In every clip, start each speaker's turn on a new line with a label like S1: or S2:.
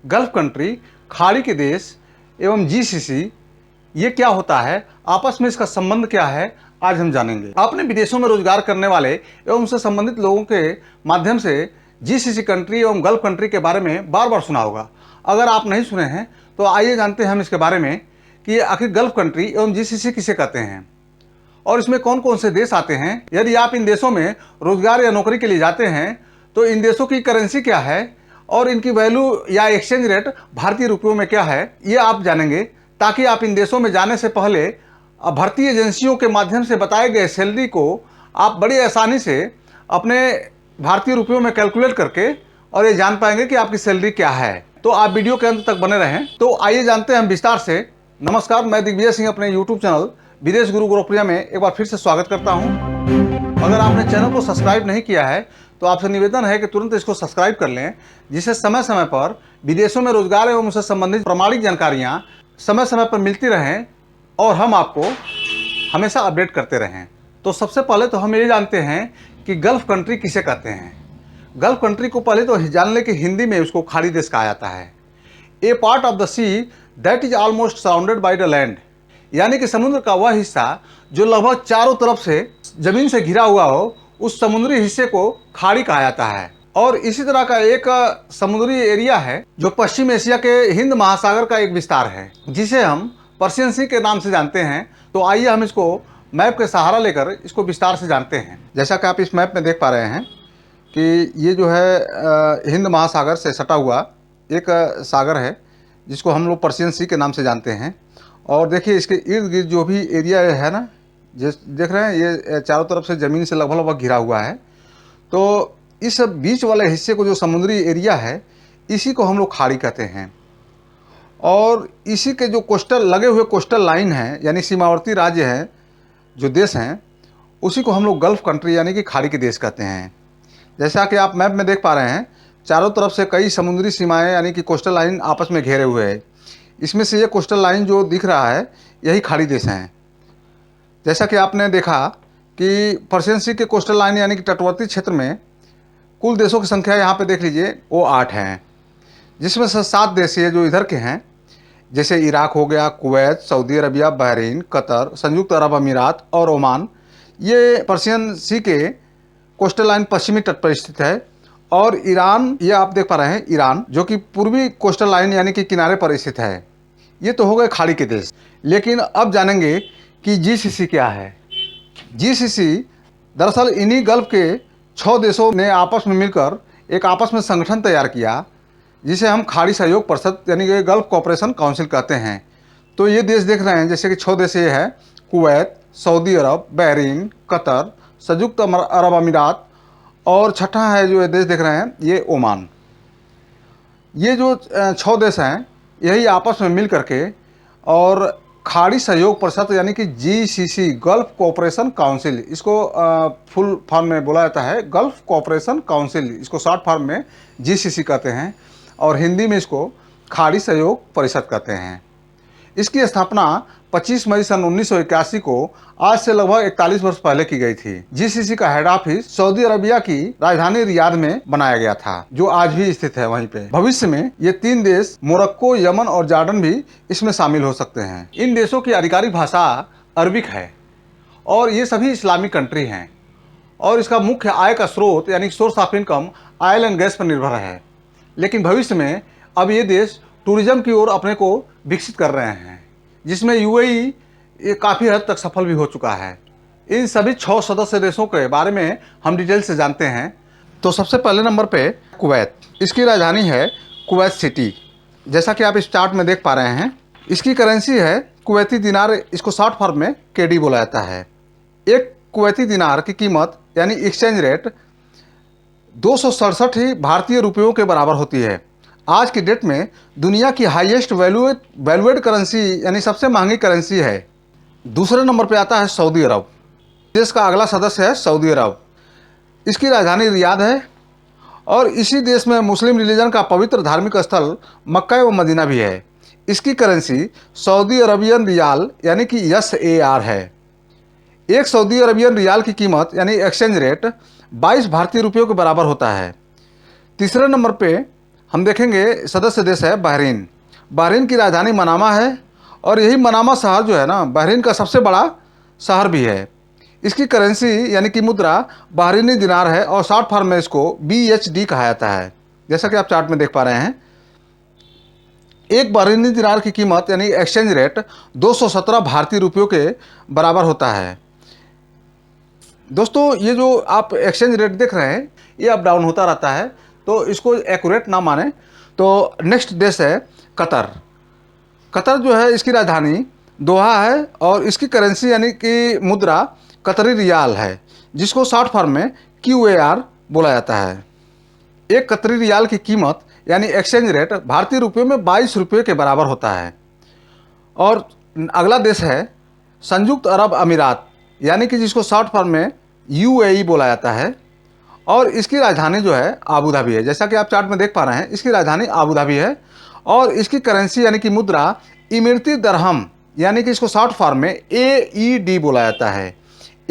S1: Gulf country, खाड़ी के देश एवं जीसीसी ये क्या होता है, आपस में इसका संबंध क्या है, आज हम जानेंगे। आपने विदेशों में रोजगार करने वाले एवं उनसे संबंधित लोगों के माध्यम से जीसीसी कंट्री एवं गल्फ कंट्री के बारे में बार बार सुना होगा। अगर आप नहीं सुने हैं तो आइए जानते हैं हम इसके बारे में कि आखिर गल्फ कंट्री एवं जीसीसी किसे कहते हैं और इसमें कौन कौन से देश आते हैं। यदि आप इन देशों में रोजगार या नौकरी के लिए जाते हैं तो इन देशों की करेंसी क्या है और इनकी वैल्यू या एक्सचेंज रेट भारतीय रुपयों में क्या है, ये आप जानेंगे, ताकि आप इन देशों में जाने से पहले भर्ती एजेंसियों के माध्यम से बताए गए सैलरी को आप बड़ी आसानी से अपने भारतीय रुपयों में कैलकुलेट करके और ये जान पाएंगे कि आपकी सैलरी क्या है। तो आप वीडियो के अंत तक बने रहें। तो आइए जानते हैं हम विस्तार से। नमस्कार, मैं दिग्विजय सिंह अपने यूट्यूब चैनल विदेश गुरु गोरखप्रिया में एक बार फिर से स्वागत करता हूं। अगर आपने चैनल को सब्सक्राइब नहीं किया है तो आपसे निवेदन है कि तुरंत इसको सब्सक्राइब कर लें, जिससे समय समय पर विदेशों में रोजगार एवं उससे संबंधित प्रामाणिक जानकारियां समय समय पर मिलती रहें और हम आपको हमेशा अपडेट करते रहें। तो सबसे पहले तो हम ये जानते हैं कि गल्फ कंट्री किसे कहते हैं। गल्फ कंट्री को पहले तो जान लें कि हिंदी में उसको खाड़ी देश कहा जाता है। A part of the sea that is almost surrounded by the land, यानी कि समुद्र का वह हिस्सा जो लगभग चारों तरफ से जमीन से घिरा हुआ हो, उस समुद्री हिस्से को खाड़ी कहा जाता है। और इसी तरह का एक समुद्री एरिया है जो पश्चिम एशिया के हिंद महासागर का एक विस्तार है, जिसे हम पर्शियन सी के नाम से जानते हैं। तो आइए हम इसको मैप के सहारा लेकर इसको विस्तार से जानते हैं। जैसा कि आप इस मैप में देख पा रहे हैं कि ये जो है हिंद महासागर से सटा हुआ एक सागर है, जिसको हम लोग पर्शियन सी के नाम से जानते हैं। और देखिए इसके इर्द गिर्द जो भी एरिया है ना, जिस देख रहे हैं, ये चारों तरफ से ज़मीन से लगभग घिरा हुआ है। तो इस बीच वाले हिस्से को जो समुद्री एरिया है, इसी को हम लोग खाड़ी कहते हैं। और इसी के जो कोस्टल लगे हुए कोस्टल लाइन है, यानी सीमावर्ती राज्य हैं, जो देश हैं, उसी को हम लोग गल्फ कंट्री यानी कि खाड़ी के देश कहते हैं। जैसा कि आप मैप में देख पा रहे हैं, चारों तरफ से कई समुद्री सीमाएं यानी कि कोस्टल लाइन आपस में घेरे हुए हैं। इसमें से ये कोस्टल लाइन जो दिख रहा है, यही खाड़ी देश हैं। जैसा कि आपने देखा कि पर्शियन सी के कोस्टल लाइन यानी कि तटवर्ती क्षेत्र में कुल देशों की संख्या यहाँ पे देख लीजिए, वो 8 हैं, जिसमें से 7 देश ये जो इधर के हैं, जैसे इराक हो गया, Kuwait, Saudi Arabia, Bahrain, Qatar, संयुक्त अरब अमीरात और ओमान। ये पर्शियन सी के कोस्टल लाइन पश्चिमी तट पर स्थित है। और ईरान, ये आप देख पा रहे हैं, ईरान जो कि पूर्वी कोस्टल लाइन यानी कि किनारे पर स्थित है। ये तो हो गए खाड़ी के देश। लेकिन अब जानेंगे कि जीसीसी क्या है। जीसीसी दरअसल इन्हीं गल्फ के 6 देशों ने आपस में मिलकर एक आपस में संगठन तैयार किया, जिसे हम खाड़ी सहयोग परिषद यानी कि गल्फ कोऑपरेशन काउंसिल कहते हैं। तो ये देश देख रहे हैं, जैसे कि 6 देश ये है, कुवैत, सऊदी अरब, बहरीन, कतर, संयुक्त अरब अमीरात और छठा है जो ये देश देख रहे हैं, ये ओमान। ये जो 6 देश हैं, यही आपस में मिल करके और खाड़ी सहयोग परिषद यानी कि जीसीसी गल्फ कोऑपरेशन काउंसिल, इसको फुल फॉर्म में बोला जाता है गल्फ कोऑपरेशन काउंसिल, इसको शॉर्ट फॉर्म में जीसीसी कहते हैं और हिंदी में इसको खाड़ी सहयोग परिषद कहते हैं। इसकी स्थापना 25 मई सन 1981 को, आज से लगभग 41 वर्ष पहले की गई थी। जीसीसी का हेड ऑफिस सऊदी अरबिया की राजधानी रियाद में बनाया गया था, जो आज भी स्थित है वहीं पे। भविष्य में ये 3 देश मोरक्को, यमन और जॉर्डन भी इसमें शामिल हो सकते हैं। इन देशों की आधिकारिक भाषा अरबिक है और ये सभी इस्लामिक कंट्री हैं। और इसका मुख्य आय का स्रोत यानी source of income oil and gas पर निर्भर है। लेकिन भविष्य में अब ये देश टूरिज्म की ओर अपने को विकसित कर रहे हैं, जिसमें यूएई काफ़ी हद तक सफल भी हो चुका है। इन सभी 6 सदस्य देशों के बारे में हम डिटेल से जानते हैं। तो सबसे पहले नंबर पे कुवैत, इसकी राजधानी है कुवैत सिटी। जैसा कि आप इस चार्ट में देख पा रहे हैं, इसकी करेंसी है कुवैती दिनार, इसको शॉर्ट फॉर्म में केडी बोला जाता है। एक कुवैती दिनार की कीमत यानी एक्सचेंज रेट 267 ही भारतीय रुपयों के बराबर होती है। आज की डेट में दुनिया की हाईएस्ट वैल्यूएड करेंसी यानी सबसे महंगी करेंसी है। दूसरे नंबर पे आता है सऊदी अरब। देश का अगला सदस्य है सऊदी अरब। इसकी राजधानी रियाद है और इसी देश में मुस्लिम रिलीजन का पवित्र धार्मिक स्थल मक्का व मदीना भी है। इसकी करेंसी सऊदी अरबियन रियाल यानी कि SAR है। एक सऊदी अरबियन रियाल की कीमत यानी एक्सचेंज रेट 22 भारतीय रुपयों के बराबर होता है। तीसरे नंबर पे हम देखेंगे सदस्य देश है बहरीन। बहरीन की राजधानी मनामा है और यही मनामा शहर जो है ना बहरीन का सबसे बड़ा शहर भी है। इसकी करेंसी यानी कि मुद्रा बहरीनी दिनार है और शॉर्ट फॉर्म में इसको BHD कहा जाता है। जैसा कि आप चार्ट में देख पा रहे हैं, एक बहरीनी दिनार की कीमत यानी एक्सचेंज रेट 217 भारतीय रुपयों के बराबर होता है। दोस्तों ये जो आप एक्सचेंज रेट देख रहे हैं ये अप डाउन होता रहता है, तो इसको एक्यूरेट ना माने। तो नेक्स्ट देश है कतर। कतर जो है इसकी राजधानी दोहा है और इसकी करेंसी यानी कि मुद्रा कतरी रियाल है, जिसको शॉर्ट फॉर्म में QAR बोला जाता है। एक कतरी रियाल की कीमत यानी एक्सचेंज रेट भारतीय रुपयों में 22 रुपये के बराबर होता है। और अगला देश है संयुक्त अरब अमीरात, यानी कि जिसको शॉर्ट फॉर्म में UAE बोला जाता है और इसकी राजधानी जो है आबू धाबी है। जैसा कि आप चार्ट में देख पा रहे हैं, इसकी राजधानी आबू धाबी है और इसकी करेंसी यानी कि मुद्रा इमरती दरहम, यानी कि इसको शॉर्ट फॉर्म में AED बोला जाता है।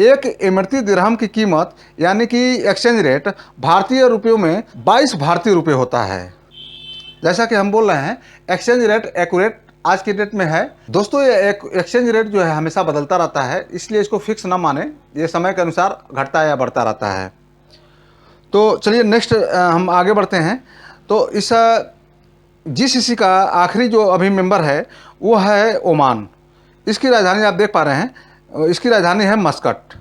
S1: एक इमरती दिरहम की कीमत यानी कि एक्सचेंज रेट भारतीय रुपयों में 22 भारतीय रुपये होता है। जैसा कि हम बोल रहे हैं एक्सचेंज रेट एक्यूरेट आज की डेट में है। दोस्तों ये एक्सचेंज रेट जो है हमेशा बदलता रहता है, इसलिए इसको फिक्स ना माने, ये समय के अनुसार घटता या बढ़ता रहता है। तो चलिए नेक्स्ट हम आगे बढ़ते हैं। तो इस GCC का आखिरी जो अभी मेंबर है वो है ओमान। इसकी राजधानी आप देख पा रहे हैं, इसकी राजधानी है मस्कट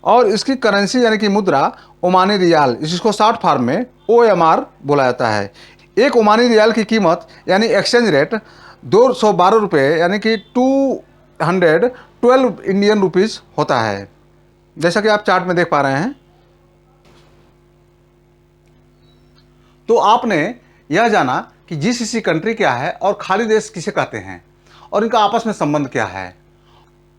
S1: और इसकी करेंसी यानी कि मुद्रा ओमानी रियाल, जिसको शॉर्ट फॉर्म में OMR बोला जाता है। एक ओमानी रियाल की कीमत यानी एक्सचेंज रेट 212 रुपये यानी कि 212 इंडियन रुपीज़ होता है। जैसा कि आप चार्ट में देख पा रहे हैं। तो आपने यह जाना कि GCC कंट्री क्या है और खाड़ी देश किसे कहते हैं और इनका आपस में संबंध क्या है,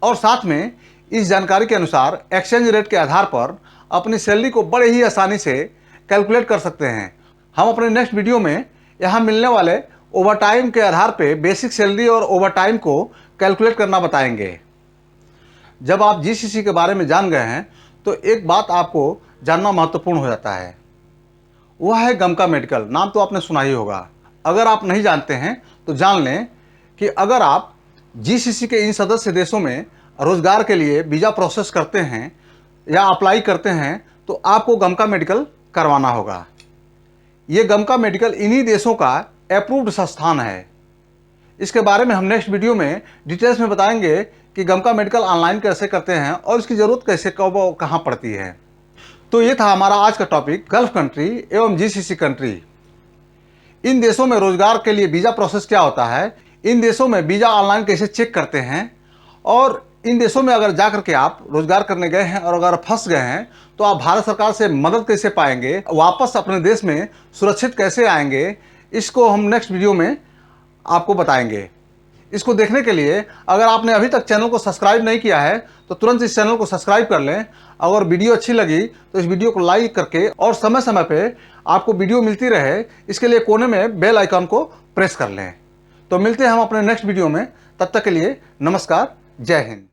S1: और साथ में इस जानकारी के अनुसार एक्सचेंज रेट के आधार पर अपनी सैलरी को बड़े ही आसानी से कैलकुलेट कर सकते हैं। हम अपने नेक्स्ट वीडियो में यहाँ मिलने वाले ओवरटाइम के आधार पे बेसिक सैलरी और ओवरटाइम को कैलकुलेट करना बताएंगे। जब आप GCC के बारे में जान गए हैं तो एक बात आपको जानना महत्वपूर्ण हो जाता है, वह है गमका मेडिकल। नाम तो आपने सुना ही होगा। अगर आप नहीं जानते हैं तो जान लें कि अगर आप GCC के इन सदस्य देशों में रोजगार के लिए वीज़ा प्रोसेस करते हैं या अप्लाई करते हैं तो आपको गमका मेडिकल करवाना होगा। ये गमका मेडिकल इन्हीं देशों का अप्रूव्ड संस्थान है। इसके बारे में हम नेक्स्ट वीडियो में डिटेल्स में बताएंगे कि गमका मेडिकल ऑनलाइन कैसे करते हैं और इसकी ज़रूरत कैसे कब कहाँ पड़ती है। तो ये था हमारा आज का टॉपिक, गल्फ कंट्री एवं GCC कंट्री। इन देशों में रोजगार के लिए वीज़ा प्रोसेस क्या होता है, इन देशों में वीज़ा ऑनलाइन कैसे चेक करते हैं, और इन देशों में अगर जाकर के आप रोजगार करने गए हैं और अगर फंस गए हैं तो आप भारत सरकार से मदद कैसे पाएंगे, वापस अपने देश में सुरक्षित कैसे आएंगे, इसको हम नेक्स्ट वीडियो में आपको बताएंगे। इसको देखने के लिए अगर आपने अभी तक चैनल को सब्सक्राइब नहीं किया है तो तुरंत इस चैनल को सब्सक्राइब कर लें। अगर वीडियो अच्छी लगी तो इस वीडियो को लाइक करके और समय समय पे आपको वीडियो मिलती रहे इसके लिए कोने में बेल आइकन को प्रेस कर लें। तो मिलते हैं हम अपने नेक्स्ट वीडियो में, तब तक के लिए नमस्कार, जय हिंद।